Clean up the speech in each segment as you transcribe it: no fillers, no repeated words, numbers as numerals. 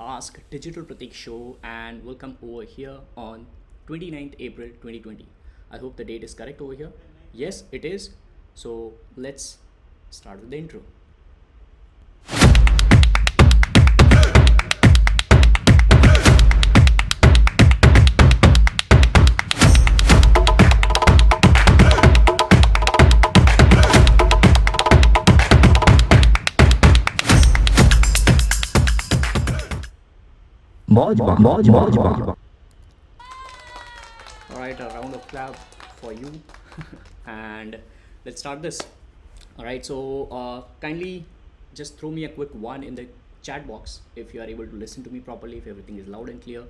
Ask Digital Pratik show and welcome over here on 29th April 2020. I hope the date is correct over here. Yes, it is. So let's start with the intro. मौज All right, a round of clap for you. And let's start this. All right, so kindly just throw me a quick one in the chat box if you are able to listen to me properly, if everything is loud and clear.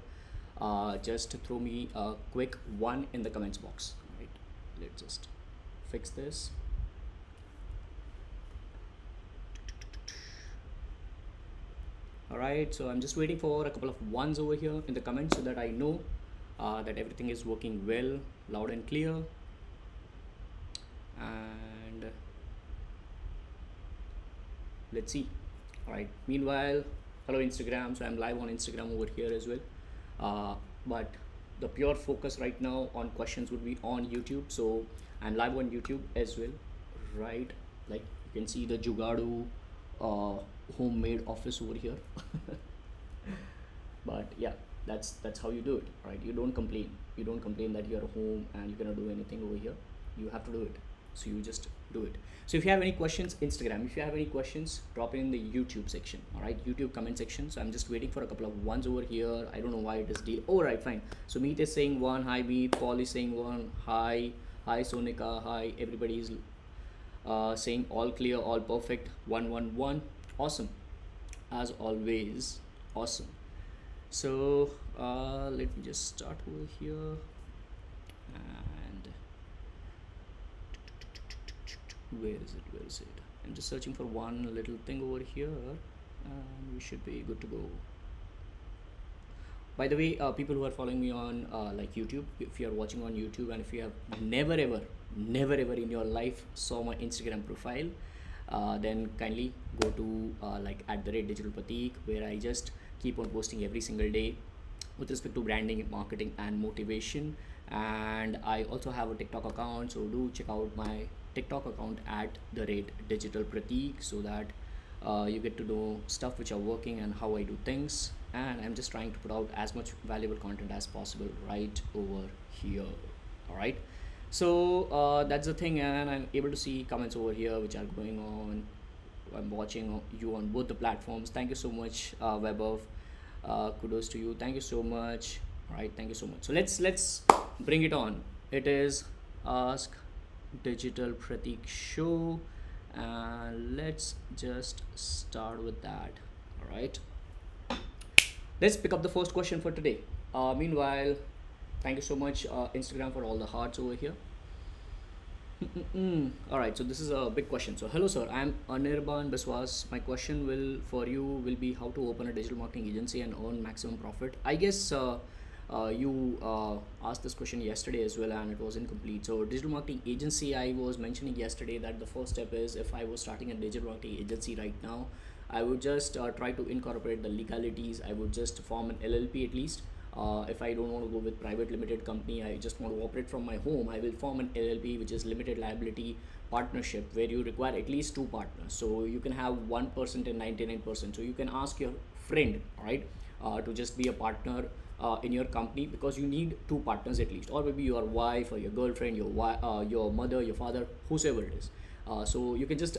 Just throw me a quick one in the comments box. All right, let's just fix this. All right, so I'm just waiting for a couple of ones over here in the comments so that I know that everything is working well, loud and clear. And let's see. All right, meanwhile, hello Instagram. So I'm live on Instagram over here as well. But the pure focus right now on questions would be on YouTube. So I'm live on YouTube as well, right? Like you can see the Jugadu uh, homemade office over here. But yeah, that's how you do it, right? You don't complain that you're home and you cannot do anything over here. You have to do it, so you just do it. So if you have any questions, Instagram, if you have any questions, drop it in the YouTube section. All right, YouTube comment section. So I'm just waiting for a couple of ones over here. I don't know why it is deal. All right, fine. So Meet is saying one, hi Meet. Paul is saying one, hi Sonika, hi. Everybody is saying all clear, all perfect, 111. Awesome, as always. Awesome. So let me just start over here. And where is it? I'm just searching for one little thing over here, and we should be good to go. By the way, people who are following me on like YouTube, if you are watching on YouTube and if you have never ever in your life saw my Instagram profile, then kindly go to like at the rate Digital Pratik, where I just keep on posting every single day with respect to branding, marketing, and motivation. And I also have a TikTok account, so do check out my TikTok account at the rate Digital Pratik, so that you get to know stuff which are working and how I do things. And I'm just trying to put out as much valuable content as possible right over here. All right. So that's the thing, and I'm able to see comments over here which are going on. I'm watching you on both the platforms. Thank you so much, Webov. Kudos to you. Thank you so much. All right, thank you so much. So let's bring it on. It is Ask Digital Pratik show, and let's just start with that. All right. Let's pick up the first question for today. Meanwhile, thank you so much, Instagram, for all the hearts over here. All right, so this is a big question. So, hello, sir. I'm Anirban Biswas. My question will for you will be how to open a digital marketing agency and earn maximum profit. I guess you asked this question yesterday as well, and it was incomplete. So, digital marketing agency, I was mentioning yesterday that the first step is if I was starting a digital marketing agency right now, I would just try to incorporate the legalities. I would just form an LLP at least. If I don't want to go with private limited company, I just want to operate from my home, I will form an LLP, which is limited liability partnership, where you require at least two partners. So you can have 1% and 99%. So you can ask your friend, right, to just be a partner in your company, because you need two partners at least, or maybe your wife or your girlfriend, your mother, your father, whosoever it is. So you can just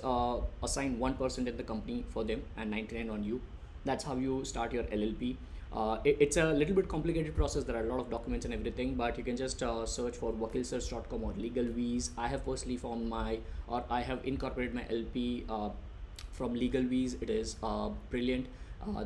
assign 1% in the company for them and 99 on you. That's how you start your LLP. It's a little bit complicated process. There are a lot of documents and everything, but you can just search for wakilsearch.com or legalviz. I have personally formed my, or I have incorporated my LP from legalviz. It is brilliant.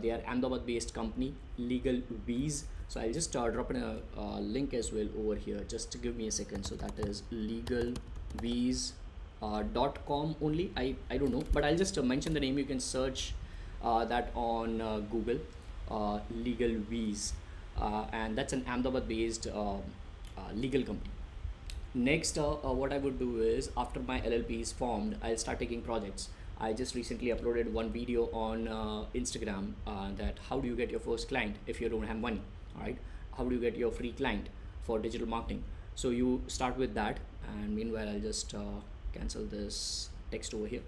They are Ahmedabad based company, legalviz. So I'll just drop in a link as well over here. Just give me a second. So that is legalviz .com only. I don't know, but I'll just mention the name. You can search that on Google, Legal V's, and that's an Ahmedabad based legal company. Next, what I would do is after my LLP is formed, I'll start taking projects. I just recently uploaded one video on Instagram, that how do you get your first client if you don't have money, all right? How do you get your free client for digital marketing? So you start with that, and meanwhile I'll just cancel this text over here.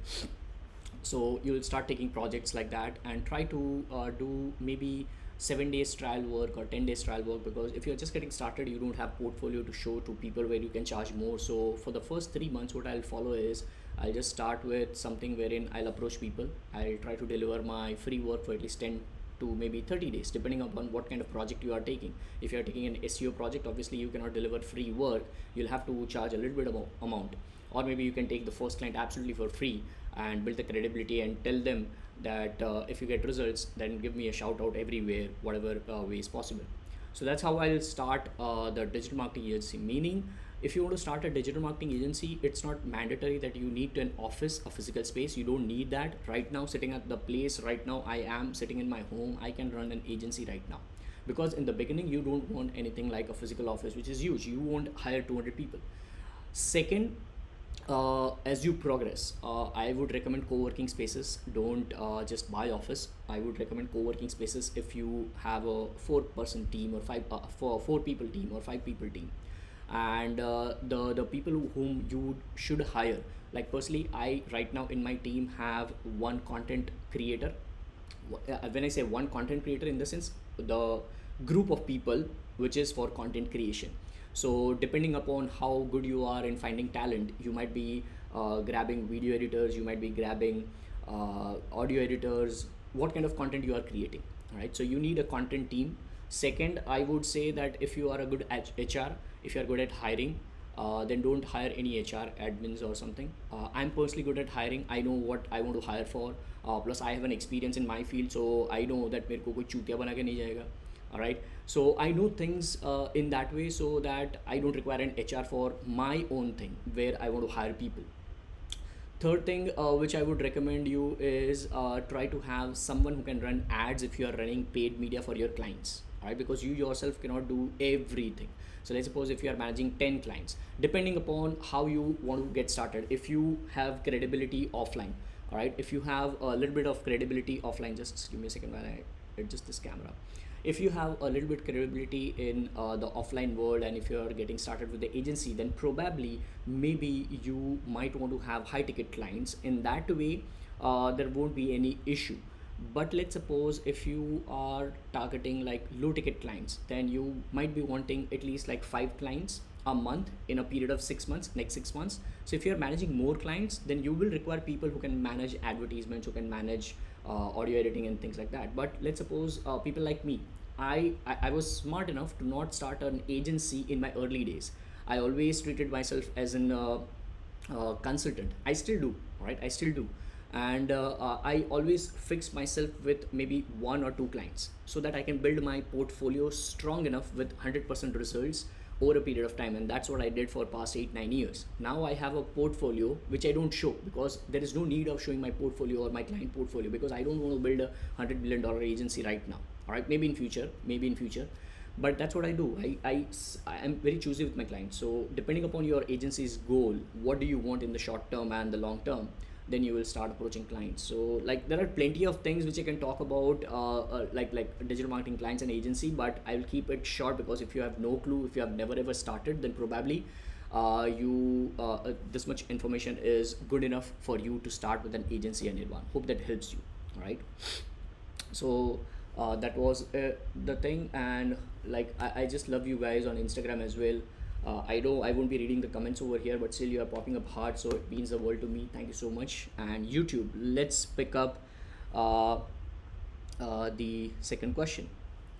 So you'll start taking projects like that and try to do maybe 7 days trial work or 10 days trial work, because if you're just getting started you don't have portfolio to show to people where you can charge more. So for the first 3 months what I'll follow is I'll just start with something wherein I'll approach people. I'll try to deliver my free work for at least 10 to maybe 30 days depending upon what kind of project you are taking. If you are taking an SEO project, obviously you cannot deliver free work, you'll have to charge a little bit of amount. Or maybe you can take the first client absolutely for free and build the credibility and tell them that if you get results then give me a shout out everywhere, whatever way is possible. So that's how I'll start the digital marketing agency. Meaning, if you want to start a digital marketing agency, it's not mandatory that you need an office, a physical space. You don't need that. Right now, sitting at the place, right now I am sitting in my home, I can run an agency right now. Because in the beginning you don't want anything like a physical office, which is huge. You won't hire 200 people. Second, as you progress, I would recommend co-working spaces. Don't just buy office. I would recommend co-working spaces if you have a 4-person team or four people team or 5 people team. And the people whom you should hire, like personally, I right now in my team have one content creator. When I say one content creator, in the sense the group of people which is for content creation. So depending upon how good you are in finding talent, you might be grabbing video editors, you might be grabbing audio editors, what kind of content you are creating. All right, so you need a content team. Second, I would say that if you are a good HR, if you are good at hiring, then don't hire any HR admins or something. I'm personally good at hiring. I know what I want to hire for. Plus I have an experience in my field, so I know that मेरे को कोई चूतिया बना के नहीं जाएगा. All right, so I know things in that way, so that I don't require an HR for my own thing where I want to hire people. Third thing which I would recommend you is try to have someone who can run ads if you are running paid media for your clients. All right, because you yourself cannot do everything. So let's suppose if you are managing 10 clients, depending upon how you want to get started, if you have credibility offline, all right, if you have a little bit of credibility offline, just give me a second while I adjust this camera. If you have a little bit credibility in the offline world, and if you're getting started with the agency, then probably maybe you might want to have high ticket clients. In that way there won't be any issue. But let's suppose if you are targeting like low ticket clients, then you might be wanting at least like 5 clients a month in a period of 6 months, next 6 months. So if you're managing more clients, then you will require people who can manage advertisements, who can manage audio editing and things like that. But let's suppose people like me, I was smart enough to not start an agency in my early days. I always treated myself as an consultant. I still do, right? I still do. And I always fix myself with maybe 1 or 2 clients so that I can build my portfolio strong enough with 100% results over a period of time. And that's what I did for past 8-9 years. Now I have a portfolio which I don't show, because there is no need of showing my portfolio or my client portfolio, because I don't want to build a $100 million agency right now. All right, maybe in future, but that's what I do. I am very choosy with my clients. So depending upon your agency's goal, what do you want in the short term and the long term, then you will start approaching clients. So like there are plenty of things which I can talk about like digital marketing clients and agency, but I will keep it short, because if you have no clue, if you have never ever started, then probably this much information is good enough for you to start with an agency. And Nirvan, hope that helps you. All right, so that was the thing. And like I just love you guys on Instagram as well. I know I won't be reading the comments over here, but still you are popping up hard, so it means the world to me. Thank you so much. And YouTube, let's pick up the second question.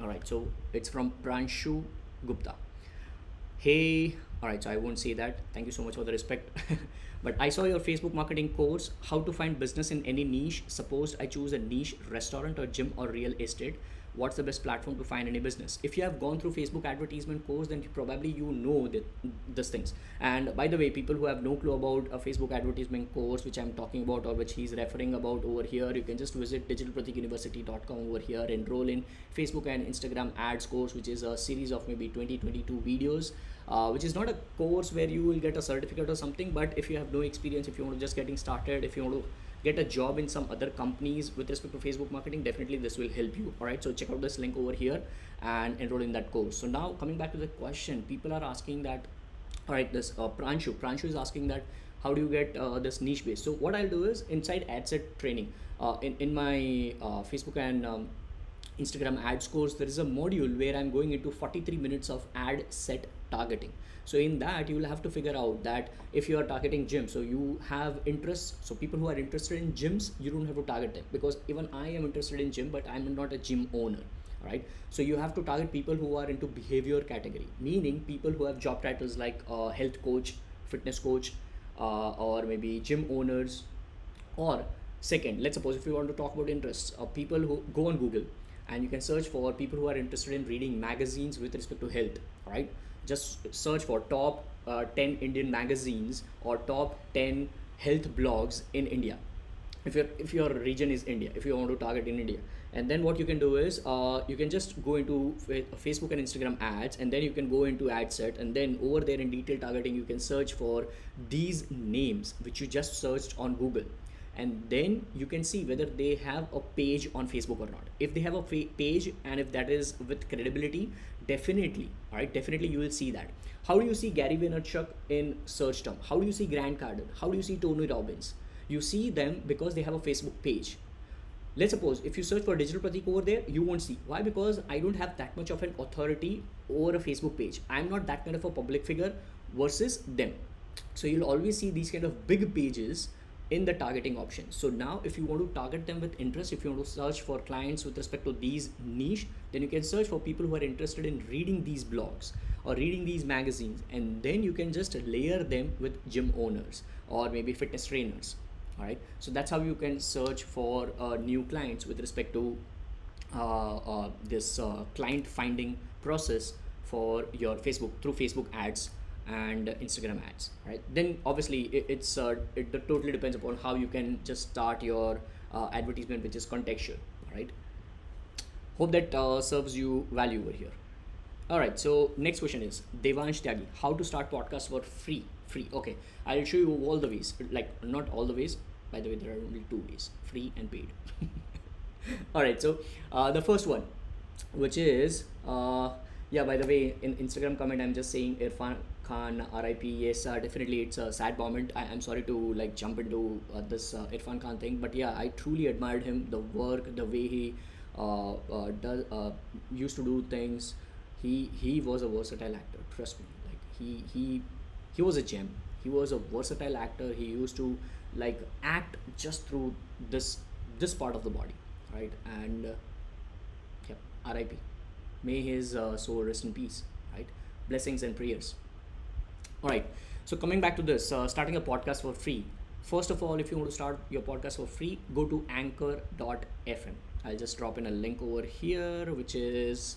All right, so it's from Pranshu Gupta. Hey, all right, so I won't say that. Thank you so much for the respect. But I saw your Facebook marketing course, how to find business in any niche. Suppose I choose a niche, restaurant or gym or real estate. What's the best platform to find any business? If you have gone through Facebook advertisement course, then probably you know that these things. And by the way, people who have no clue about a Facebook advertisement course which I'm talking about, or which he's referring about over here, you can just visit digitalpratikuniversity.com over here, enroll in Facebook and Instagram ads course, which is a series of maybe 20-22 videos, which is not a course where you will get a certificate or something. But if you have no experience, if you want to just getting started, if you want to get a job in some other companies with respect to Facebook marketing, definitely this will help you. All right, so check out this link over here and enroll in that course. So now coming back to the question, people are asking that, all right, this Pranshu is asking that how do you get this niche base. So what I'll do is inside ad set training, in my Facebook and Instagram ads course, there is a module where I'm going into 43 minutes of ad set targeting. So in that you will have to figure out that if you are targeting gyms, so you have interests, so people who are interested in gyms, you don't have to target them, because even I am interested in gym but I'm not a gym owner. Right, so you have to target people who are into behavior category, meaning people who have job titles like health coach, fitness coach, or maybe gym owners. Or second, let's suppose if you want to talk about interests, people who go on Google and you can search for people who are interested in reading magazines with respect to health. Right, just search for top 10 Indian magazines or top 10 health blogs in India, if your region is India, if you want to target in India. And then what you can do is you can just go into Facebook and Instagram ads, and then you can go into ad set, and then over there in detail targeting you can search for these names which you just searched on Google, and then you can see whether they have a page on Facebook or not. If they have a page and if that is with credibility, definitely, all right, definitely you will see that. How do you see Gary Vaynerchuk in search term? How do you see Grant Cardone? How do you see Tony Robbins? You see them because they have a Facebook page. Let's suppose if you search for Digital Pratik over there, you won't see. Why? Because I don't have that much of an authority over a Facebook page. I'm not that kind of a public figure versus them. So you'll always see these kind of big pages in the targeting option. So now if you want to target them with interest, if you want to search for clients with respect to these niche, then you can search for people who are interested in reading these blogs or reading these magazines, and then you can just layer them with gym owners or maybe fitness trainers. All right, so that's how you can search for new clients with respect to this client finding process for your Facebook through Facebook ads and Instagram ads. Right, then obviously it totally depends upon how you can just start your advertisement, which is contextual. All right, hope that serves you value over here. All right, so next question is Devansh Tyagi, how to start podcast for free. Okay, I'll show you all the ways, like not all the ways, by the way, there are only two ways, free and paid. All right, so the first one, which is yeah, by the way, in Instagram comment I'm just saying Irfan Khan RIP. Yes, definitely it's a sad moment. I'm sorry to like jump into this Irfan Khan thing, but yeah, I truly admired him, the work, the way he does used to do things. He was a versatile actor, trust me. Like he was a gem. He was a versatile actor. He used to like act just through this part of the body, right? And yeah, RIP, may his soul rest in peace. Right, blessings and prayers. All right, so coming back to this, starting a podcast for free. First of all, if you want to start your podcast for free, go to anchor.fm. I'll just drop in a link over here, which is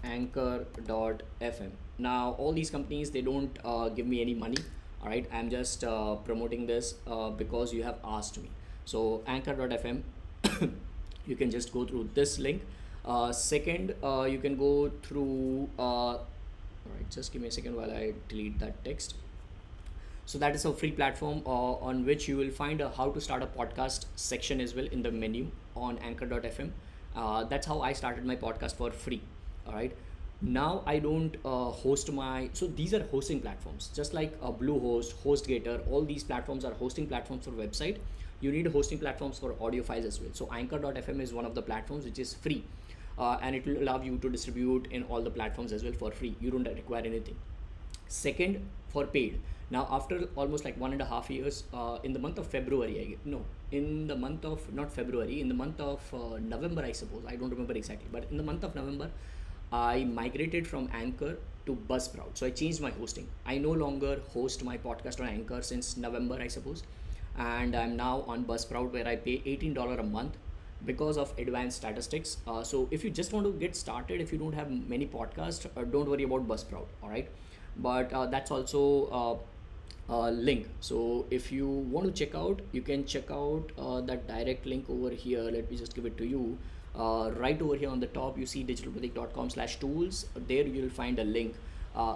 anchor.fm. Now all these companies, they don't give me any money. All right, I'm just promoting this because you have asked me. So anchor.fm, you can just go through this link. Second, you can go through all right, just give me a second while I delete that text. So that is a free platform on which you will find a how to start a podcast section as well in the menu on anchor.fm. That's how I started my podcast for free. All right, now I don't host my, so these are hosting platforms just like Bluehost, HostGator. All these platforms are hosting platforms for website. You need hosting platforms for audio files as well. So anchor.fm is one of the platforms which is free, and it will allow you to distribute in all the platforms as well for free. You don't require anything. Second, for paid. Now after almost like 1.5 years, in the month of February, in the month of, not February, in the month of November, I suppose, I don't remember exactly, but in the month of November, I migrated from Anchor to Buzzsprout. So I changed my hosting. I no longer host my podcast on Anchor since November, I suppose. And I'm now on Buzzsprout, where I pay $18 a month because of advanced statistics. So if you just want to get started, if you don't have many podcasts, don't worry about Buzzsprout. All right. But that's also link. So if you want to check out, you can check out that direct link over here. Let me just give it to you. Right over here on the top, you see digitalpratik.com/tools. There you will find a link.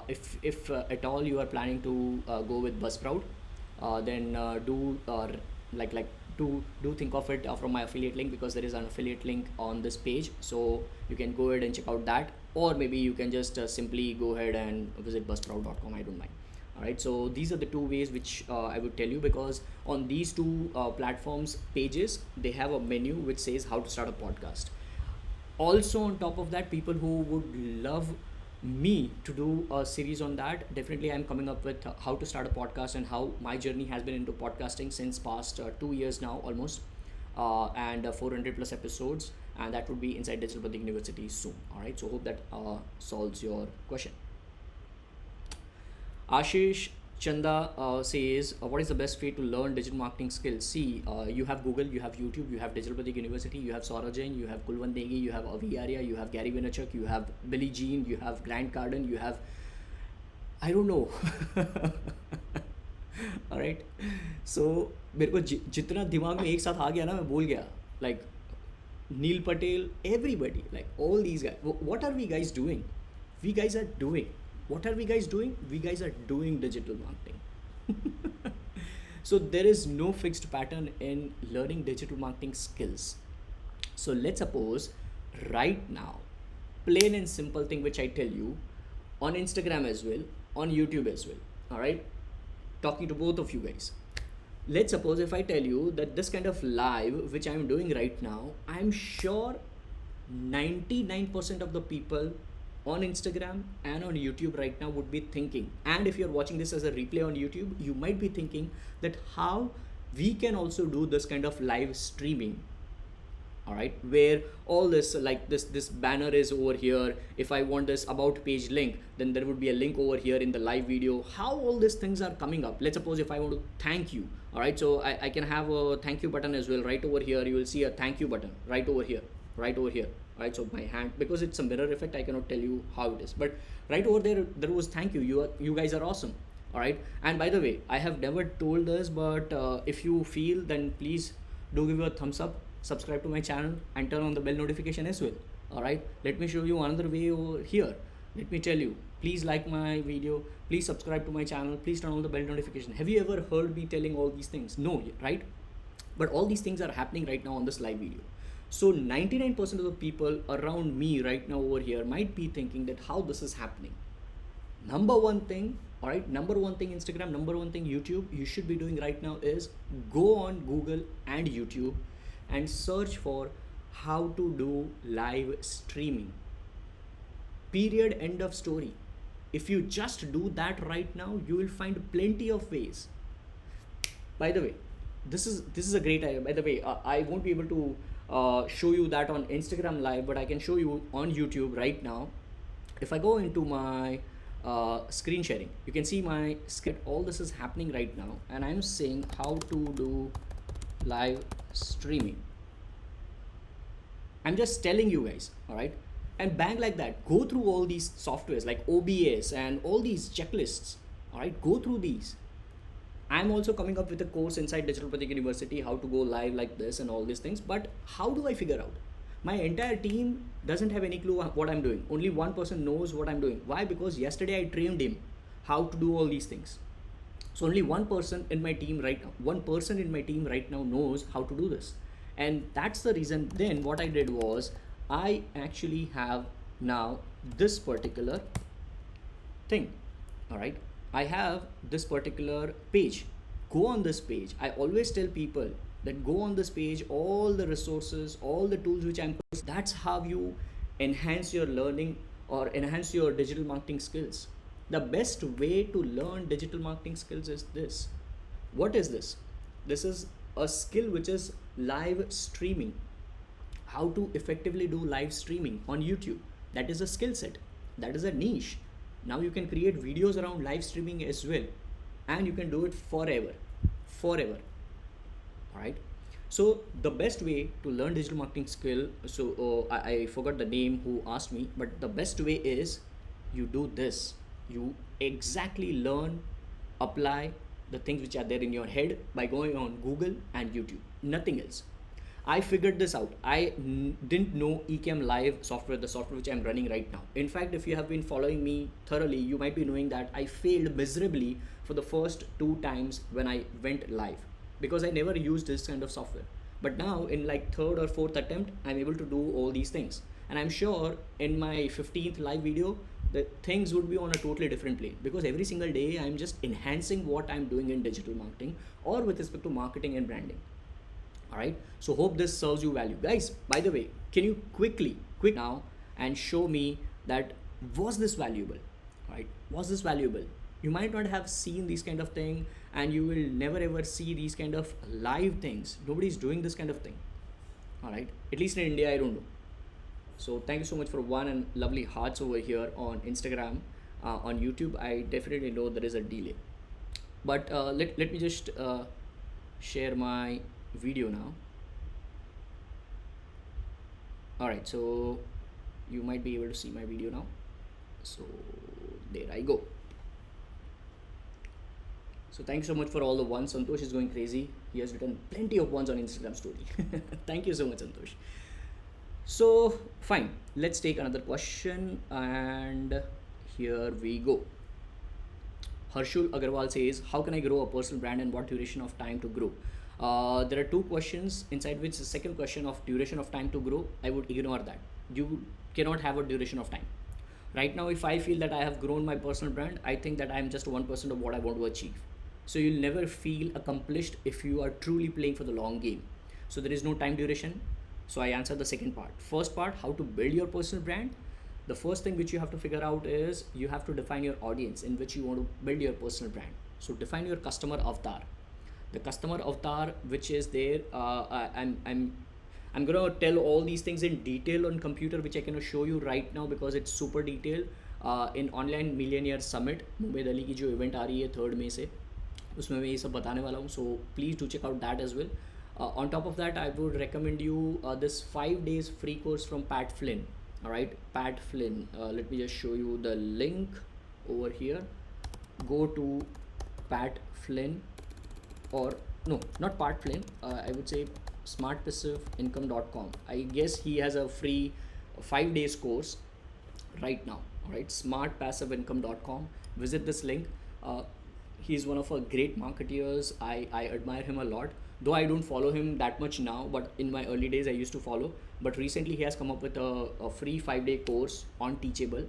If at all you are planning to go with Buzzsprout, then do like to do think of it from my affiliate link, because there is an affiliate link on this page, so you can go ahead and check out that, or maybe you can just simply go ahead and visit buzzsprout.com. I don't mind. All right, so these are the two ways which I would tell you, because on these two platforms pages, they have a menu which says how to start a podcast. Also on top of that, people who would love me to do a series on that, definitely I'm coming up with how to start a podcast and how my journey has been into podcasting since past 2 years now almost, and 400 plus episodes, and that would be inside Digital Pratik University soon. All right, so hope that solves your question. Ashish Chanda says, what is the best way to learn digital marketing skills? See, you have Google, you have YouTube, you have Digital Pratik University, you have Saurabh Jain, you have Kulwant Negi, you have Avi Arya, you have Gary Vaynerchuk, you have Billie Jean, you have Grant Cardone, you have, I don't know. All right. So मेरे को जितना दिमाग में एक साथ आ गया ना, मैं भूल गया. Like Neil Patel, everybody, like all these guys. What are we guys doing? We guys are doing. What are we guys doing? We guys are doing digital marketing. So there is no fixed pattern in learning digital marketing skills. So let's suppose right now, plain and simple thing which I tell you, on Instagram as well, on YouTube as well. All right, talking to both of you guys. Let's suppose if I tell you that this kind of live which I'm doing right now, I'm sure 99% of the people on Instagram and on YouTube right now would be thinking, and if you're watching this as a replay on YouTube, you might be thinking that how we can also do this kind of live streaming. All right, where all this, like this banner is over here. If I want this about page link, then there would be a link over here in the live video. How all these things are coming up. Let's suppose if I want to thank you, all right, so I can have a thank you button as well. Right over here you will see a thank you button right over here, right over here. All right, so my hand, because it's a mirror effect, I cannot tell you how it is, but right over there was thank you. You guys are awesome. All right, and by the way, I have never told this, but if you feel, then please do give a thumbs up, subscribe to my channel, and turn on the bell notification as well. All right, let me show you another way over here. Let me tell you, please like my video, please subscribe to my channel, please turn on the bell notification. Have you ever heard me telling all these things? No, right? But all these things are happening right now on this live video. So 99% of the people around me right now over here might be thinking that how this is happening. Number one thing, all right, number one thing Instagram, number one thing YouTube, you should be doing right now is go on Google and YouTube and search for how to do live streaming. Period, end of story. If you just do that right now, you will find plenty of ways. By the way, this is a great idea. By the way, I won't be able to show you that on Instagram live, but I can show you on YouTube right now. If I go into my screen sharing, you can see my script. All this is happening right now, and I'm saying how to do live streaming. I'm just telling you guys, all right, and bang, like that, go through all these softwares like OBS and all these checklists. All right, go through these. I'm also coming up with a course inside Digital Pratik University, how to go live like this and all these things. But how do I figure out? My entire team doesn't have any clue what I'm doing. Only one person knows what I'm doing. Why? Because yesterday I trained him how to do all these things. So only one person in my team right now knows how to do this. And that's the reason then what I did was I actually have now this particular thing. All right, I have this particular page. Go on this page. I always tell people that go on this page, all the resources, all the tools which I'm, that's how you enhance your learning or enhance your digital marketing skills. The best way to learn digital marketing skills is this. What is this? This is a skill which is live streaming. How to effectively do live streaming on YouTube. That is a skill set. That is a niche. Now you can create videos around live streaming as well, and you can do it forever. All right, so the best way to learn digital marketing skill, so I forgot the name who asked me, but the best way is you do this. You exactly learn, apply the things which are there in your head by going on Google and YouTube, nothing else. I figured this out. I didn't know Ecamm Live software, the software which I'm running right now. In fact, if you have been following me thoroughly, you might be knowing that I failed miserably for the first 2 times when I went live. because I never used this kind of software. But now in like third or fourth attempt, I'm able to do all these things. And I'm sure in my 15th live video, the things would be on a totally different plane, because every single day I'm just enhancing what I'm doing in digital marketing or with respect to marketing and branding. All right, so hope this serves you value, guys. By the way, can you quick now and show me that was this valuable? Right, was this valuable? You might not have seen these kind of thing, and you will never ever see these kind of live things. Nobody's doing this kind of thing. All right, at least in India, I don't know. So thank you so much for one and lovely hearts over here on Instagram. On YouTube, I definitely know there is a delay, but let me just share my video now. All right, so you might be able to see my video now. So there I go. So thank you so much for all the ones. Santosh is going crazy. He has written plenty of ones on Instagram story. Thank you so much, Santosh. So fine, let's take another question, and here we go. Harshul Agarwal says, how can I grow a personal brand and what duration of time to grow? There are two questions inside which the second question of duration of time to grow, I would ignore that. You cannot have a duration of time. Right now, if I feel that I have grown my personal brand, I think that I am just 1% of what I want to achieve. So you'll never feel accomplished if you are truly playing for the long game. So there is no time duration. So I answered the second part. First part, how to build your personal brand. The first thing which you have to figure out is you have to define your audience in which you want to build your personal brand. So define your customer avatar. The customer avatar which is there, I'm gonna tell all these things in detail on computer, which I cannot show you right now because it's super detailed. In online millionaire summit Mumbai Delhi की जो event आ रही है 3rd मई से, उसमें मैं ये सब बताने वाला हूँ. So please do check out that as well. On top of that, I would recommend you this 5 days free course from Pat Flynn. All right, Pat Flynn. Let me just show you the link over here. Go to Pat Flynn, or no, not Pat Flynn. I would say smartpassiveincome.com. I guess he has a free 5 days course right now. All right, smartpassiveincome.com. Visit this link. He's one of our great marketeers. I admire him a lot. Though I don't follow him that much now, but in my early days I used to follow. But recently he has come up with a free 5-day course on Teachable.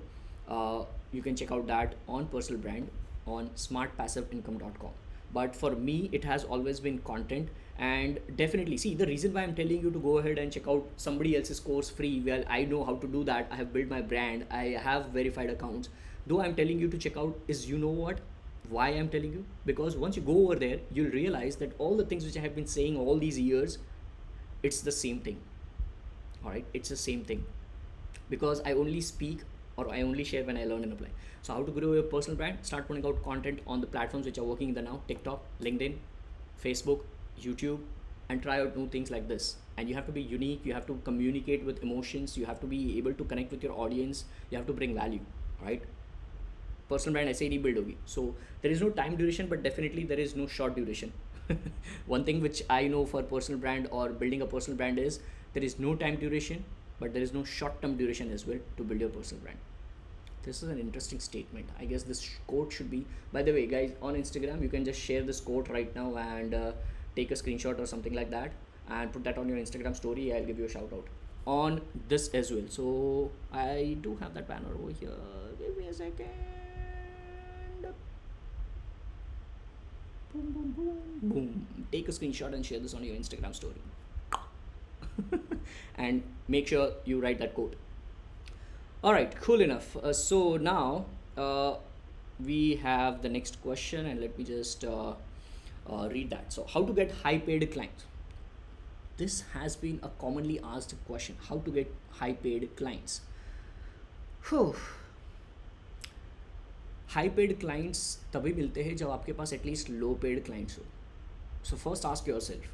You can check out that on personal brand on smartpassiveincome.com. But for me, it has always been content. And definitely, see, the reason why I'm telling you to go ahead and check out somebody else's course free, well, I know how to do that. I have built my brand. I have verified accounts. Though I'm telling you to check out is, you know what? Why I'm telling you? Because once you go over there, you'll realize that all the things which I have been saying all these years, it's the same thing. All right, it's the same thing. Because I only speak or I only share when I learn and apply. So how to grow your personal brand? Start putting out content on the platforms which are working in the now: TikTok, LinkedIn, Facebook, YouTube, and try out new things like this. And you have to be unique. You have to communicate with emotions. You have to be able to connect with your audience. You have to bring value. All right. Personal brand ऐसे ही नहीं build होगी. So there is no time duration, but definitely there is no short duration. One thing which I know for personal brand or building a personal brand is there is no time duration, but there is no short term duration as well to build your personal brand. This is an interesting statement. I guess this quote should be, by the way, guys, on Instagram you can just share this quote right now and take a screenshot or something like that and put that on your Instagram story. I'll give you a shout out on this as well. So I do have that banner over here. Give me a second. Boom, boom, boom, boom. Take a screenshot and share this on your Instagram story. And make sure you write that quote. All right, cool enough. So now we have the next question, and let me just read that. So, how to get high paid clients? This has been a commonly asked question. How to get high paid clients? Whew. High paid clients तभी मिलते हैं जब आपके पास at least लो paid clients हो. So first ask your self,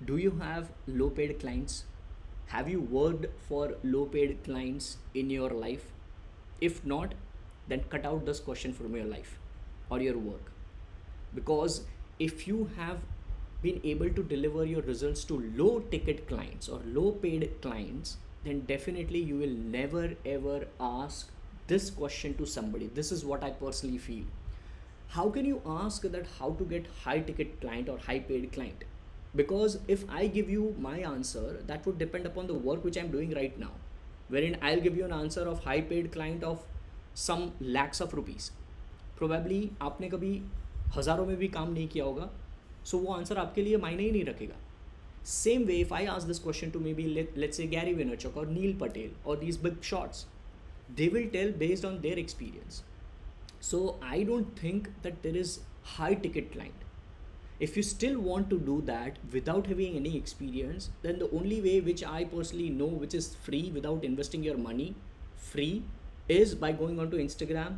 do you have low paid clients? Have you worked for low paid clients in your life? If not, then cut out this question from your life or your work, because if you have been able to deliver your results to low ticket clients or low paid clients, then definitely you will never ever ask this question to somebody. This is what I personally feel. How can you ask that how to get high ticket client or high paid client? Because if I give you my answer, that would depend upon the work which I'm doing right now, wherein I'll give you an answer of high paid client of some lakhs of rupees. Probably आपने कभी हज़ारों में भी काम नहीं किया होगा, so वो आंसर आपके लिए मायने ही नहीं रखेगा. Same way, if I ask this question to maybe let's say Gary Vaynerchuk or Neil Patel or these big shots, they will tell based on their experience. So I don't think that there is high ticket client. If you still want to do that without having any experience, then the only way which I personally know which is free without investing your money, free, is by going onto Instagram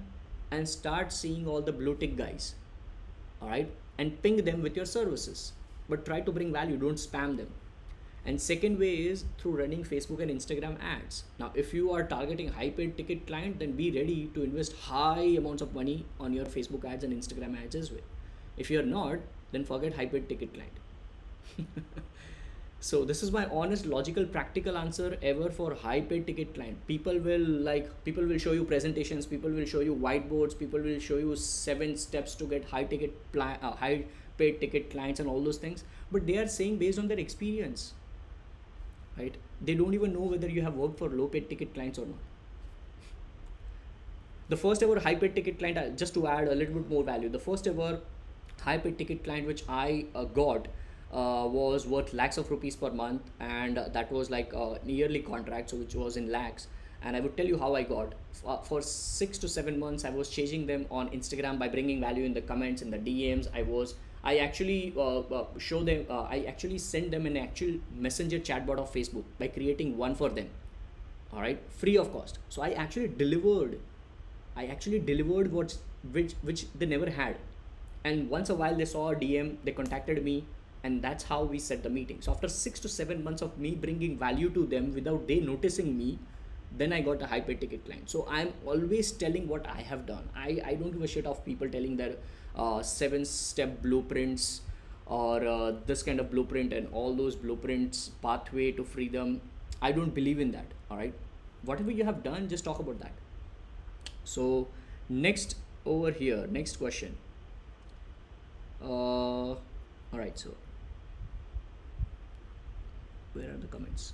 and start seeing all the blue tick guys, all right, and ping them with your services, but try to bring value, don't spam them. And second way is through running Facebook and Instagram ads. Now if you are targeting high paid ticket client, then be ready to invest high amounts of money on your Facebook ads and Instagram ads as well. If you're not, then forget high paid ticket client. So this is my honest, logical, practical answer ever for high paid ticket client. People will show you presentations, people will show you whiteboards, people will show you 7 steps to get high paid ticket clients and all those things, but they are saying based on their experience, right? They don't even know whether you have worked for low paid ticket clients or not. The first ever high paid ticket client, just to add a little bit more value, the first ever high paid ticket client which I got was worth lakhs of rupees per month, and that was like a yearly contract, so which was in lakhs. And I would tell you how I got. For 6 to 7 months, I was chasing them on Instagram by bringing value in the comments, in the DMs. I actually show them. I actually sent them an actual messenger chatbot of Facebook by creating one for them. All right, free of cost. So I actually delivered. Which they never had. And once a while they saw a DM, they contacted me, and that's how we set the meeting. So after 6 to 7 months of me bringing value to them without they noticing me, then I got a high paid ticket client. So I'm always telling what I have done. I don't give a shit of people telling their 7-step blueprints or this kind of blueprint and all those blueprints, pathway to freedom. I don't believe in that. All right, whatever you have done, just talk about that. So next over here, next question. All right, so where are the comments?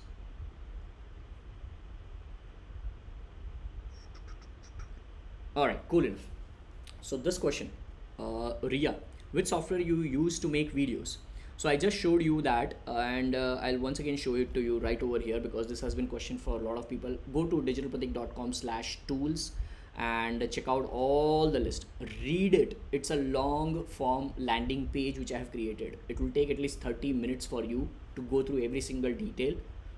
All right, cool enough. So this question, Ria, which software you use to make videos? So I just showed you that, and I'll once again show it to you right over here, because this has been question for a lot of people. Go to digitalpratik.com/tools and check out all the list. Read it. It's a long form landing page which I have created. It will take at least 30 minutes for you to go through every single detail,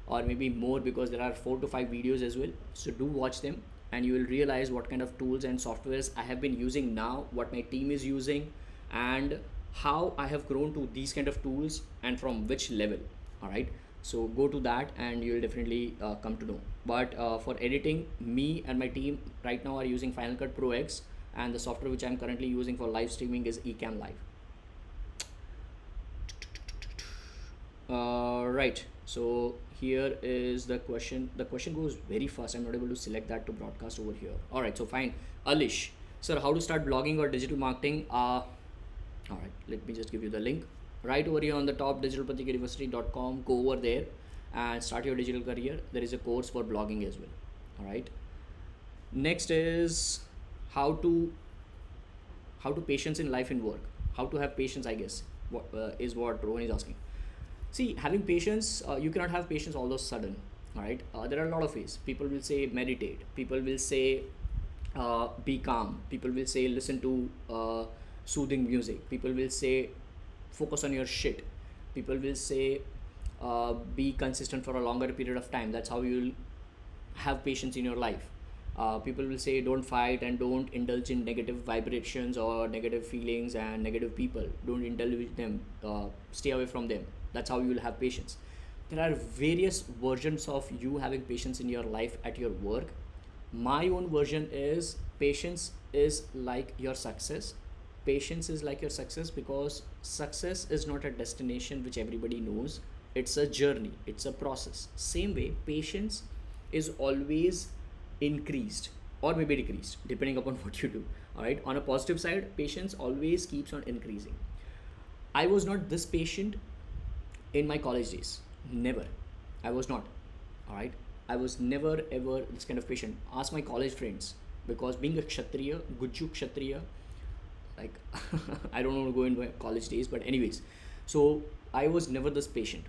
or maybe more, because there are 4 to 5 videos as well. So do watch them, and you will realize what kind of tools and softwares I have been using now, what my team is using, and how I have grown to these kind of tools and from which level. All right, so go to that and you'll definitely come to know. But for editing, me and my team right now are using Final Cut Pro X, and the software which I'm currently using for live streaming is Ecamm Live. Right, so here is the question. The question goes very fast. I'm not able to select that to broadcast over here. All right, so fine. Alish, sir, how to start blogging or digital marketing? All right, let me just give you the link right over here on the top, digitalpratikuniversity.com. Go over there and start your digital career. There is a course for blogging as well. All right, next is how to patience in life and work. How to have patience, I guess, is what Rohan is asking. See, having patience, you cannot have patience all of a sudden. All right, there are a lot of ways. People will say meditate, people will say be calm, people will say listen to soothing music, people will say focus on your shit, people will say be consistent for a longer period of time. That's how you'll have patience in your life. People will say don't fight and don't indulge in negative vibrations or negative feelings and negative people. Don't indulge with them, stay away from them. That's how you will have patience. There are various versions of you having patience in your life at your work. My own version is patience is like your success. Patience is like your success, because success is not a destination which everybody knows. It's a journey, it's a process. Same way, patience is always increased or maybe decreased depending upon what you do. All right, on a positive side, patience always keeps on increasing. I was not this patient in my college days. Never. I was not. All right. I was never ever this kind of patient. Ask my college friends, because being a kshatriya, Gujju kshatriya, like I don't want to go into my college days, but anyways, so I was never this patient.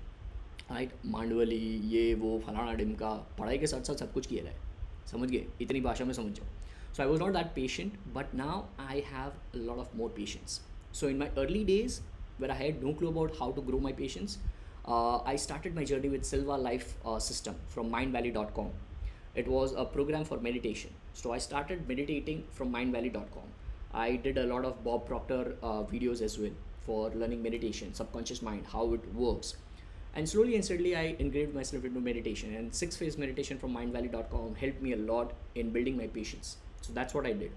Right मांडवली ये वो फलाना डिमका पढ़ाई के साथ साथ सब कुछ किया है समझ गए इतनी भाषा में समझ जाओ so I was not that patient but now I have lot of more patience so in my early days where I had no clue about how to grow my patience I started my journey with Silva Life System from mindvalley.com. It was a program for meditation. So I started meditating from mindvalley.com. I did a lot of Bob Proctor videos as well for learning meditation, subconscious mind, how it works. And slowly and steadily, I engraved myself into meditation. And 6 phase meditation from mindvalley.com helped me a lot in building my patience. So that's what I did.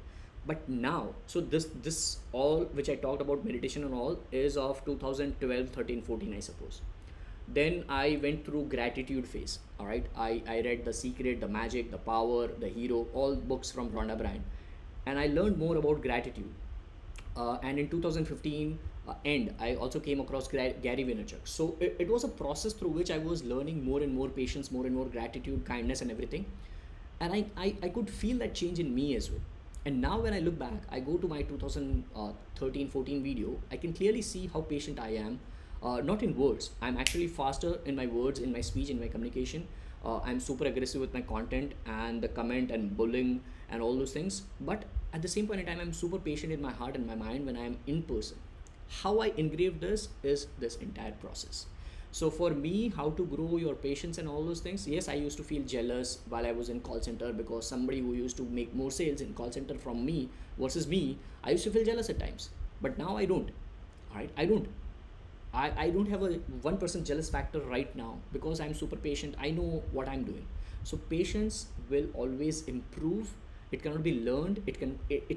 But now, so this all which I talked about meditation and all is of 2012, 13, 14, I suppose. Then I went through gratitude phase. All right, I read The Secret, The Magic, The Power, The Hero, all books from Rhonda Byrne, and I learned more about gratitude. And in 2015 end, I also came across Gary Vaynerchuk. So it was a process through which I was learning more and more patience, more and more gratitude, kindness, and everything. And I could feel that change in me as well. And now when I look back, I go to my 2013 14 video, I can clearly see how patient I am. Not in words, I'm actually faster in my words, in my speech, in my communication. I'm super aggressive with my content and the comment and bullying and all those things. But at the same point in time, I'm super patient in my heart and my mind when I'm in person. How I engrave this is this entire process. So for me, how to grow your patience and all those things, yes, I used to feel jealous while I was in call center, because somebody who used to make more sales in call center from me versus me, I used to feel jealous at times. But now I don't. All right, I don't. I don't have a 1% jealous factor right now, because I'm super patient. I know what I'm doing. So patience will always improve. It cannot be learned. It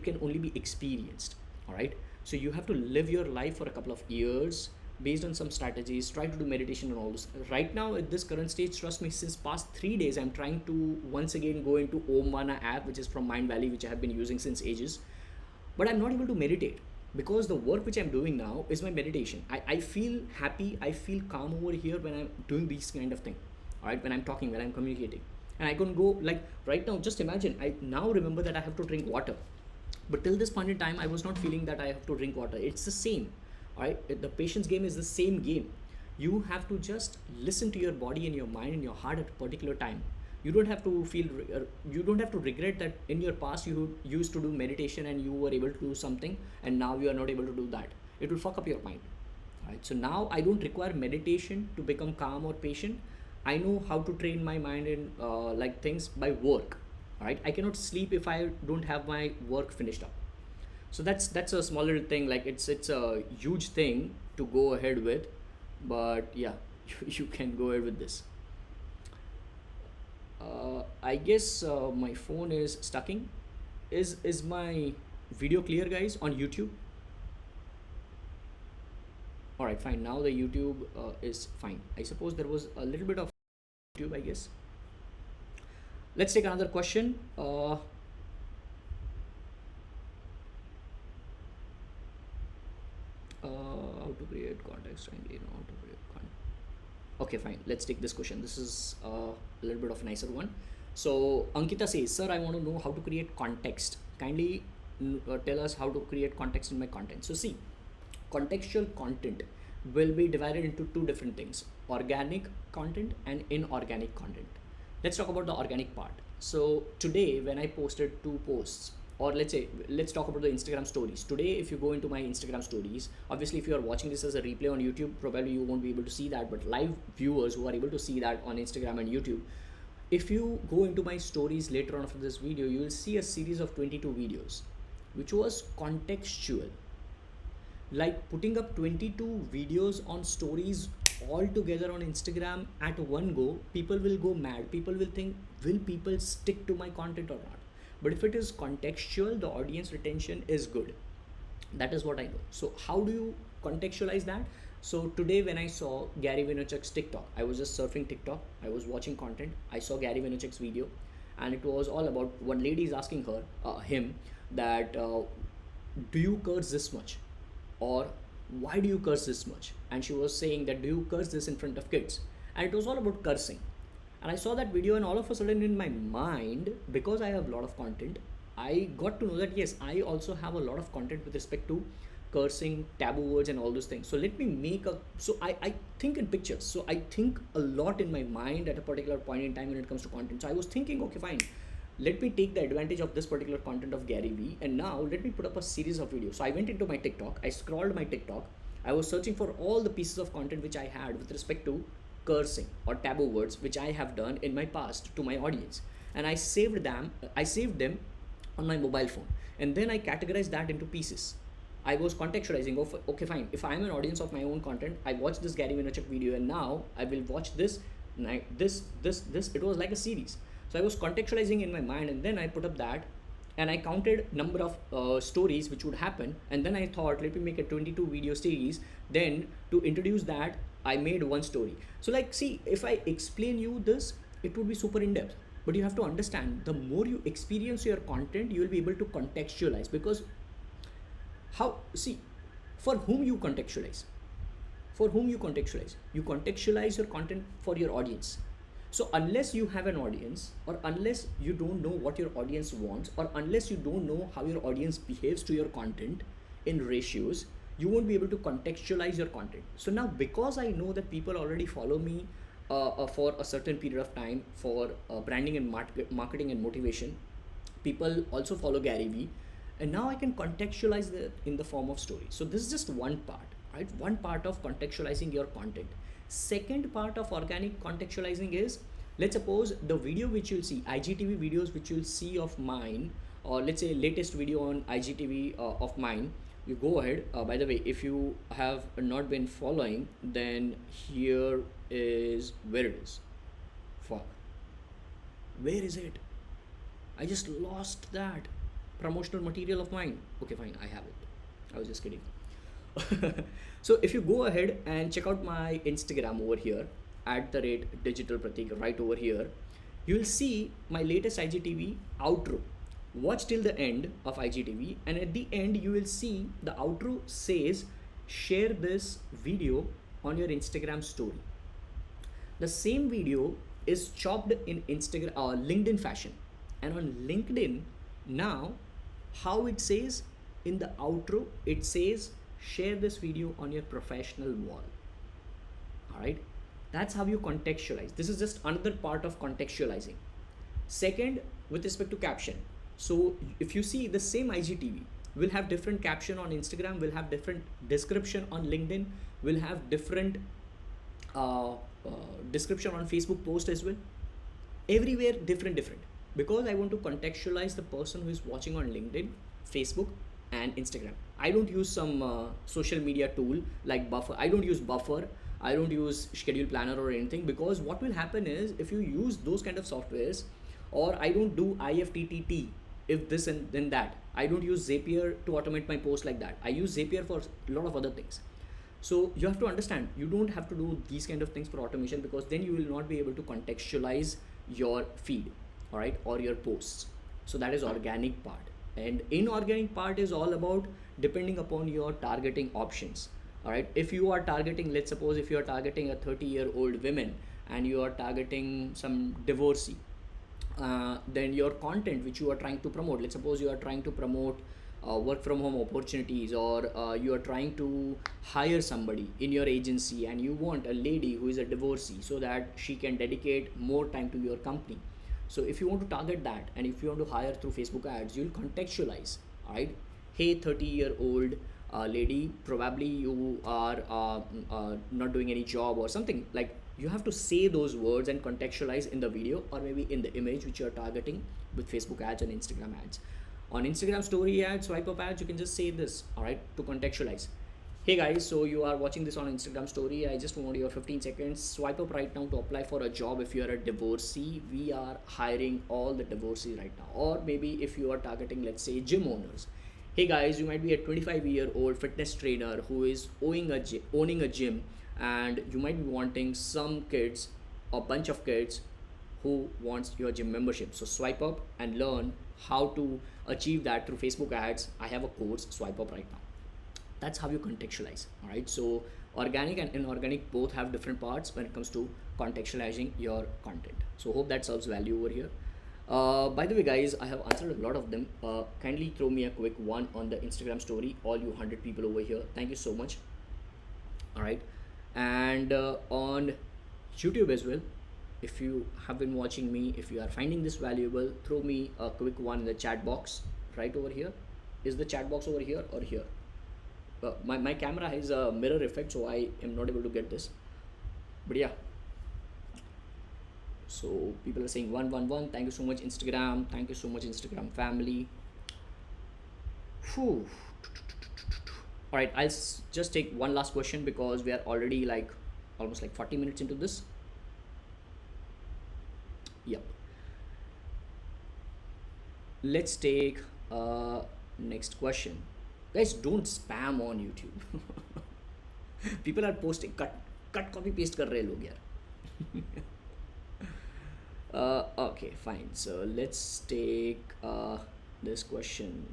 can only be experienced. All right. So you have to live your life for a couple of years based on some strategies. Try to do meditation and all this. Right now at this current stage, trust me, since past 3 days, I'm trying to once again go into Om Mana app, which is from Mind Valley, which I have been using since ages. But I'm not able to meditate, because the work which I'm doing now is my meditation. I feel happy, I feel calm over here when I'm doing these kind of thing. All right, when I'm talking, when I'm communicating, and I can go like right now. Just imagine, I now remember that I have to drink water, but till this point in time, I was not feeling that I have to drink water. It's the same. All right, the patience game is the same game. You have to just listen to your body and your mind and your heart at a particular time. You don't have to feel, you don't have to regret that in your past you used to do meditation and you were able to do something and now you are not able to do that. It will fuck up your mind. Right, so now I don't require meditation to become calm or patient. I know how to train my mind in like things by work. All right, I cannot sleep if I don't have my work finished up. So that's a small little thing. Like it's a huge thing to go ahead with, but yeah, you can go ahead with this. I guess my phone is stucking. Is my video clear, guys, on YouTube? All right, fine. Now the YouTube is fine. I suppose there was a little bit of YouTube, I guess. Let's take another question. How to create context and how to create content. Okay, fine. Let's take this question. This is a little bit of a nicer one. So Ankita says, "Sir, I want to know how to create context. Kindly tell us how to create context in my content." So see, contextual content will be divided into two different things: organic content and inorganic content. Let's talk about the organic part. So today, when I posted 2 posts, or let's talk about the Instagram stories. Today, if you go into my Instagram stories, obviously if you are watching this as a replay on YouTube, probably you won't be able to see that, but live viewers who are able to see that on Instagram and YouTube, if you go into my stories later on after this video, you will see a series of 22 videos which was contextual. Like putting up 22 videos on stories all together on Instagram at one go, people will go mad. People will think, will people stick to my content or not? But if it is contextual, the audience retention is good. That is what I know. So how do you contextualize that? So today when I saw Gary Vaynerchuk's TikTok, I was just surfing TikTok, I was watching content, I saw Gary Vaynerchuk's video, and it was all about one lady is asking him that do you curse this much, or why do you curse this much? And she was saying that, do you curse this in front of kids? And it was all about cursing. And I saw that video, and all of a sudden in my mind, because I have a lot of content, I got to know that yes, I also have a lot of content with respect to cursing, taboo words, and all those things. So let me make a, so I think in pictures. So I think a lot in my mind at a particular point in time when it comes to content. So I was thinking, okay, fine, let me take the advantage of this particular content of Gary Vee, and now let me put up a series of videos. So I went into my TikTok, I scrolled my TikTok, I was searching for all the pieces of content which I had with respect to cursing or taboo words which I have done in my past to my audience, and I saved them on my mobile phone, and then I categorized that into pieces. I was contextualizing of, okay, fine, if I'm an audience of my own content, I watched this Gary Vaynerchuk video, and now I will watch this. It was like a series. So I was contextualizing in my mind, and then I put up that, and I counted number of stories which would happen, and then I thought, let me make a 22 video series. Then to introduce that, I made one story. So like, see, if I explain you this, it would be super in depth, but you have to understand, the more you experience your content, you will be able to contextualize. Because how, see, for whom you contextualize, you contextualize your content for your audience. So unless you have an audience, or unless you don't know what your audience wants, or unless you don't know how your audience behaves to your content in ratios, you won't be able to contextualize your content. So now, because I know that people already follow me for a certain period of time for branding and marketing and motivation, people also follow Gary Vee, and now I can contextualize that in the form of story. So this is just one part, right? One part of contextualizing your content. Second part of organic contextualizing is, let's suppose the video which you'll see, IGTV videos which you'll see of mine, or let's say latest video on IGTV of mine, you go ahead. By the way, if you have not been following, then here is where it is. Fuck. Where is it? I just lost that promotional material of mine. Okay, fine, I have it. I was just kidding. So if you go ahead and check out my Instagram over here, at the rate Digital Pratik, right over here, you will see my latest IGTV outro. Watch till the end of IGTV, and at the end you will see the outro says, share this video on your Instagram story. The same video is chopped in Instagram or LinkedIn fashion, and on LinkedIn now, how it says in the outro, it says, share this video on your professional wall. All right, that's how you contextualize. This is just another part of contextualizing. Second, with respect to caption, so if you see the same IGTV will have different caption on Instagram, will have different description on LinkedIn, will have different description on Facebook post as well. Everywhere different, because I want to contextualize the person who is watching on LinkedIn, Facebook, and Instagram. I don't use some social media tool like Buffer. I don't use Buffer. I don't use Schedule Planner or anything, because what will happen is, if you use those kind of softwares, or I don't do IFTTT, if this and then that. I don't use Zapier to automate my post like that. I use Zapier for a lot of other things. So you have to understand, you don't have to do these kind of things for automation, because then you will not be able to contextualize your feed, all right, or your posts. So that is organic part. And inorganic part is all about depending upon your targeting options. All right, if you are targeting, let's suppose if you are targeting a 30-year-old woman, and you are targeting some divorcee, then your content which you are trying to promote, let's suppose you are trying to promote work from home opportunities, or you are trying to hire somebody in your agency, and you want a lady who is a divorcee so that she can dedicate more time to your company. So if you want to target that, and if you want to hire through Facebook ads, you'll contextualize, right? Hey, 30-year-old lady, probably you are not doing any job or something. Like, you have to say those words and contextualize in the video, or maybe in the image which you are targeting with Facebook ads and Instagram ads. On Instagram story ads, swipe up ads, you can just say this, all right, to contextualize. Hey guys, so you are watching this on Instagram story. I just want your 15 seconds. Swipe up right now to apply for a job. If you are a divorcee, we are hiring all the divorcees right now. Or maybe if you are targeting, let's say, gym owners. Hey guys, you might be a 25-year-old fitness trainer who is owning a gym, and you might be wanting some kids, a bunch of kids who wants your gym membership. So swipe up and learn how to achieve that through Facebook ads. I have a course, swipe up right now. That's how you contextualize. All right, so organic and inorganic both have different parts when it comes to contextualizing your content. So hope that serves value over here. By the way, guys, I have answered a lot of them. Kindly throw me a quick one on the Instagram story, all you 100 people over here. Thank you so much. All right, and on YouTube as well, if you have been watching me, if you are finding this valuable, throw me a quick one in the chat box right over here. Is the chat box over here or here? My camera has a mirror effect, so I am not able to get this, but yeah. So people are saying 111. Thank you so much, Instagram. Thank you so much, Instagram family. Whew. All right, I'll just take one last question because we are already like almost like 40 minutes into this. Yep. Let's take next question. Guys, don't spam on YouTube. People are posting cut copy paste कर रहे हैं लोग यार. Okay, fine. So let's take this question.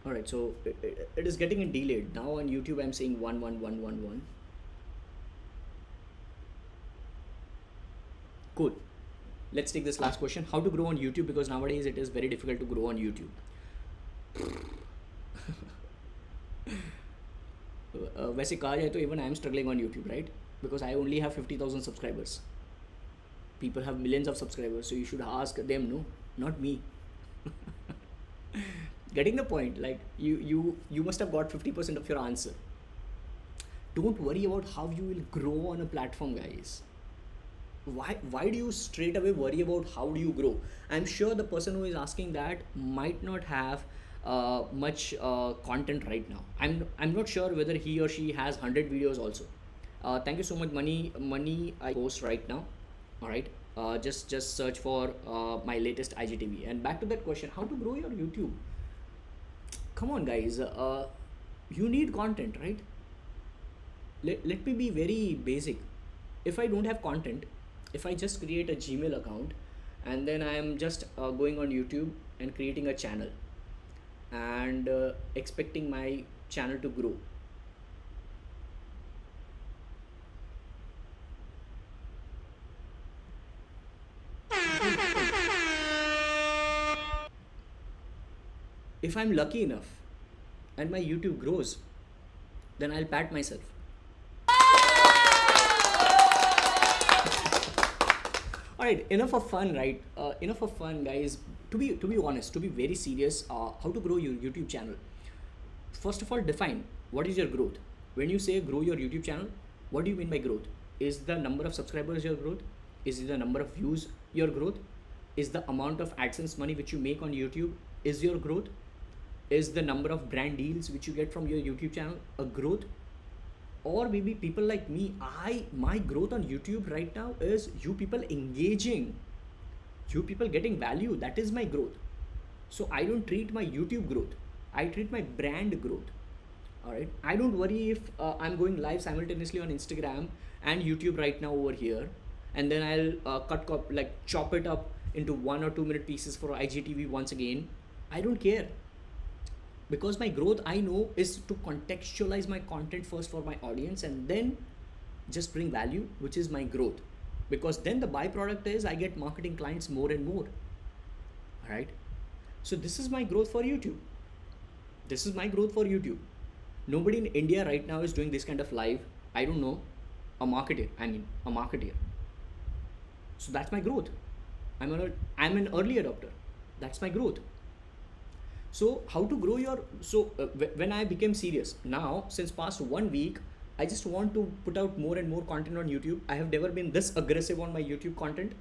All right, so it is getting delayed now on YouTube. I'm saying 11111. Cool. Let's take this last question. How to grow on YouTube, because nowadays it is very difficult to grow on YouTube. वैसे कहा जाए तो even I am struggling on YouTube, right? Because I only have 50,000 subscribers. People have millions of subscribers, so you should ask them, no, not me. Getting the point? Like you must have got 50% of your answer. Don't worry about how you will grow on a platform, guys. Why do you straight away worry about how do you grow? I'm sure the person who is asking that might not have much content right now. I'm not sure whether he or she has 100 videos also. Thank you so much, money I post right now. All right, just search for my latest IGTV. And back to that question, how to grow your YouTube? Come on, guys, you need content, right? Let me be very basic. If I don't have content, if I just create a Gmail account and then I am just going on YouTube and creating a channel and expecting my channel to grow, if I'm lucky enough and my YouTube grows, then I'll pat myself. All right, enough of fun, right? Enough of fun, guys. To be honest, to be very serious, how to grow your YouTube channel? First of all, define what is your growth. When you say grow your YouTube channel, what do you mean by growth? Is the number of subscribers your growth? Is it the number of views your growth? Is the amount of AdSense money which you make on YouTube is your growth? Is the number of brand deals which you get from your YouTube channel a growth? Or maybe people like me, my growth on YouTube right now is you people engaging, you people getting value. That is my growth. So I don't treat my YouTube growth, I treat my brand growth. All right, I don't worry if I'm going live simultaneously on Instagram and YouTube right now over here, and then I'll chop it up into 1 or 2 minute pieces for IGTV once again. I don't care, because my growth, I know, is to contextualize my content first for my audience and then just bring value, which is my growth. Because then the byproduct is I get marketing clients more and more. All right, so this is my growth for YouTube. This is my growth for YouTube. Nobody in India right now is doing this kind of live. I don't know, a marketer. So that's my growth. I'm an early adopter. That's my growth. So how to grow your, when I became serious now, since past 1 week, I just want to put out more and more content on YouTube. I have never been this aggressive on my YouTube content.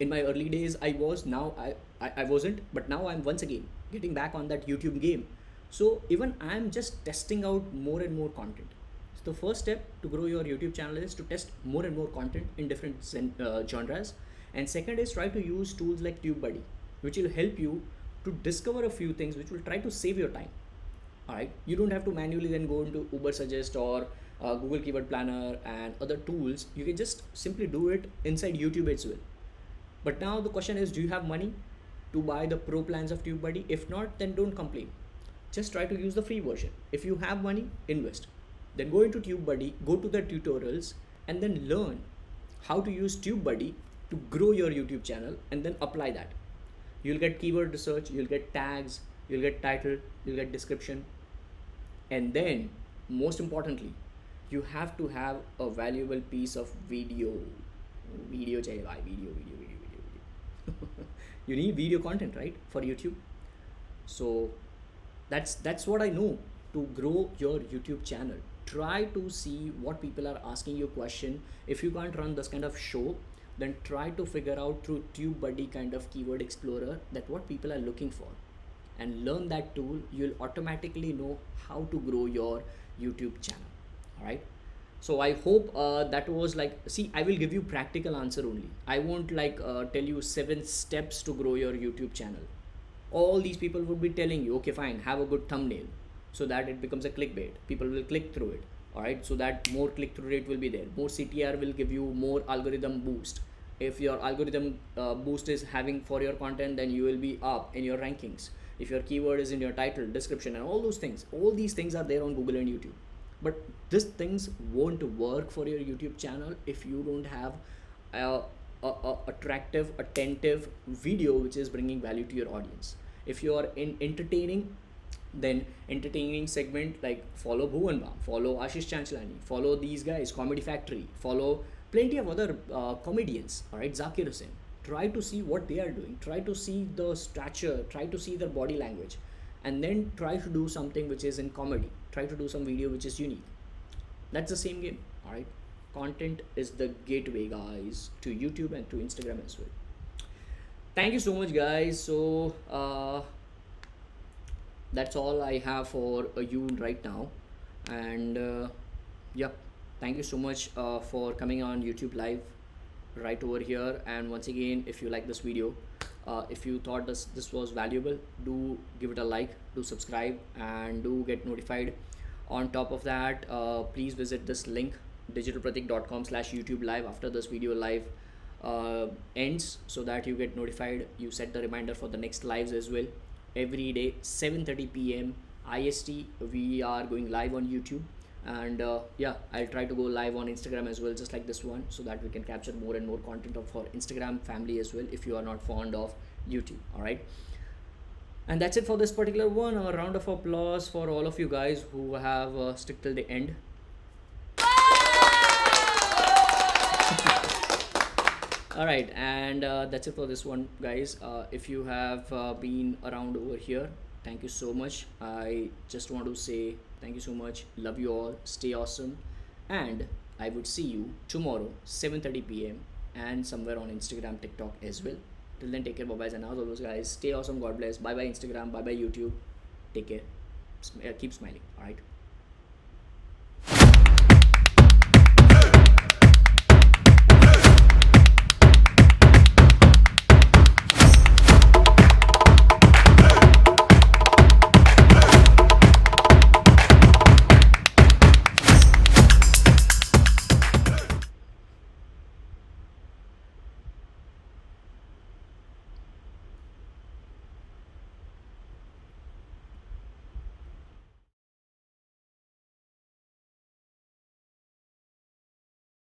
In my early days I was, now I wasn't, but now I'm once again getting back on that YouTube game. So even I'm just testing out more and more content. So the first step to grow your YouTube channel is to test more and more content in different genres. And second is try to use tools like TubeBuddy, which will help you to discover a few things which will try to save your time. All right, you don't have to manually then go into Uber Suggest or Google Keyword Planner and other tools. You can just simply do it inside YouTube as well. But now the question is, do you have money to buy the pro plans of TubeBuddy? If not, then don't complain. just try to use the free version. If you have money, invest. Then go into TubeBuddy, go to the tutorials, and then learn how to use TubeBuddy to grow your YouTube channel, and then apply that. You'll get keyword research, you'll get tags, you'll get title, you'll get description, and then most importantly, you have to have a valuable piece of video. Video chahiye bhai, video. You need video content, right, for YouTube. So that's what I know to grow your YouTube channel. Try to see what people are asking you question. If you can't run this kind of show, then try to figure out through TubeBuddy kind of keyword explorer that what people are looking for, and learn that tool. You'll automatically know how to grow your YouTube channel. All right. So I hope that was like, see, I will give you practical answer only. I won't like tell you 7 steps to grow your YouTube channel. All these people would be telling you, okay, fine, have a good thumbnail, so that it becomes a clickbait. People will click through it. All right. So that more click through rate will be there. More CTR will give you more algorithm boost. If your algorithm boost is having for your content, then you will be up in your rankings. If your keyword is in your title, description, and all those things, all these things are there on Google and YouTube. But these things won't work for your YouTube channel if you don't have a attractive, attentive video which is bringing value to your audience. If you are in entertaining, then entertaining segment, like follow Bhuvan Bam, follow Ashish Chanchlani, follow these guys, Comedy Factory, follow plenty of other comedians. All right, Zakir Hussain. Try to see what they are doing. Try to see the stature. Try to see their body language, and then try to do something which is in comedy. Try to do some video which is unique. That's the same game. All right. Content is the gateway, guys, to YouTube and to Instagram as well. Thank you so much, guys. So that's all I have for you right now, and yeah, thank you so much for coming on YouTube live right over here. And once again, if you like this video, if you thought this was valuable, do give it a like, do subscribe, and do get notified. On top of that, please visit this link, digitalpratik.com/YouTube live, after this video live ends, so that you get notified. You set the reminder for the next lives as well. Every day 7:30 p.m. IST we are going live on YouTube, and yeah, I'll try to go live on Instagram as well, just like this one, so that we can capture more and more content of our Instagram family as well, if you are not fond of YouTube. All right, and that's it for this particular one. A round of applause for all of you guys who have stick till the end. All right, and that's it for this one, guys. If you have been around over here, thank you so much. I just want to say thank you so much. Love you all. Stay awesome, and I would see you tomorrow 7:30 p.m. and somewhere on Instagram, TikTok as well. Till then, take care. Bye bye, and as always, guys, stay awesome. God bless. Bye bye Instagram. Bye bye YouTube. Take care. Keep smiling. All right.